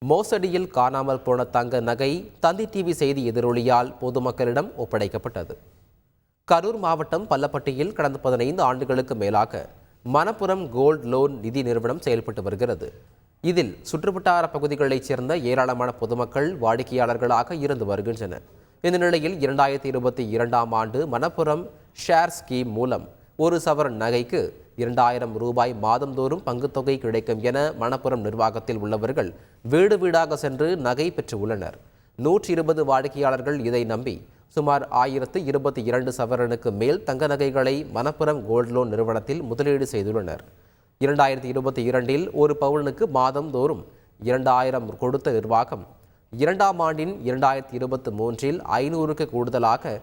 மோசடியில் காணாமல் போன தங்க நகை தந்தி டிவி செய்தி எதிரொலியால் பொதுமக்களிடம் ஒப்படைக்கப்பட்டது. கரூர் மாவட்டம் பள்ளப்பட்டியில் கடந்த 15 ஆண்டுகளுக்கு மேலாக மணப்புரம் கோல்ட் லோன் நிதி நிறுவனம் செயல்பட்டு வருகிறது. இதில் சுற்றுவட்டார பகுதிகளைச் சேர்ந்த ஏராளமான பொதுமக்கள் வாடிக்கையாளர்களாக இருந்து வருகின்றனர். இந்த நிலையில் 2022ஆம் ஆண்டு மணப்புரம் ஷேர் ஸ்கீம் மூலம் ஒரு சவரன் நகைக்கு 2000 ரூபாய் மாதந்தோறும் பங்குத்தொகை கிடைக்கும் என மணப்புரம் நிர்வாகத்தில் உள்ளவர்கள் வீடு வீடாக சென்று நகை பெற்று உள்ளனர். 120 வாடிக்கையாளர்கள் இதை நம்பி சுமார் 1022 சவரனுக்கு மேல் தங்க நகைகளை மணப்புரம் கோல்ட் லோன் நிறுவனத்தில் முதலீடு செய்துள்ளனர். 2022இல் ஒரு பவுனுக்கு மாதந்தோறும் 2000 கொடுத்த நிர்வாகம் 2ஆம் ஆண்டின் 2023இல் 500க்கு கூடுதலாக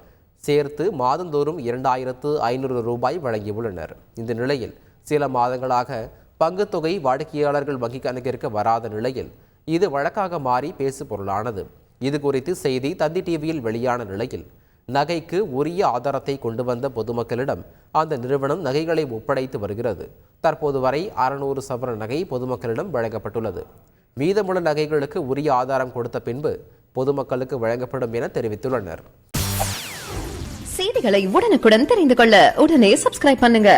சேர்த்து மாதந்தோறும் 2500 ரூபாய் வழங்கியுள்ளனர். இந்த நிலையில் சில மாதங்களாக பங்குத்தொகை வாடிக்கையாளர்கள் வங்கி கணக்கிற்கு வராத நிலையில் இது வழக்காக மாறி பேசு பொருளானது. இது குறித்து செய்தி தந்தி டிவியில் வெளியான நிலையில் நகைக்கு உரிய ஆதாரத்தை கொண்டு வந்த பொதுமக்களிடம் அந்த நிறுவனம் நகைகளை ஒப்படைத்து வருகிறது. தற்போது வரை 600 சவரன் நகை பொதுமக்களிடம் வழங்கப்பட்டுள்ளது. மீதமுள்ள நகைகளுக்கு உரிய ஆதாரம் கொடுத்த பின்பு பொதுமக்களுக்கு வழங்கப்படும் என தெரிவித்துள்ளனர். செய்திகளை உடனுக்குடன் தெரிந்து கொள்ள உடனே சப்ஸ்கிரைப் பண்ணுங்க.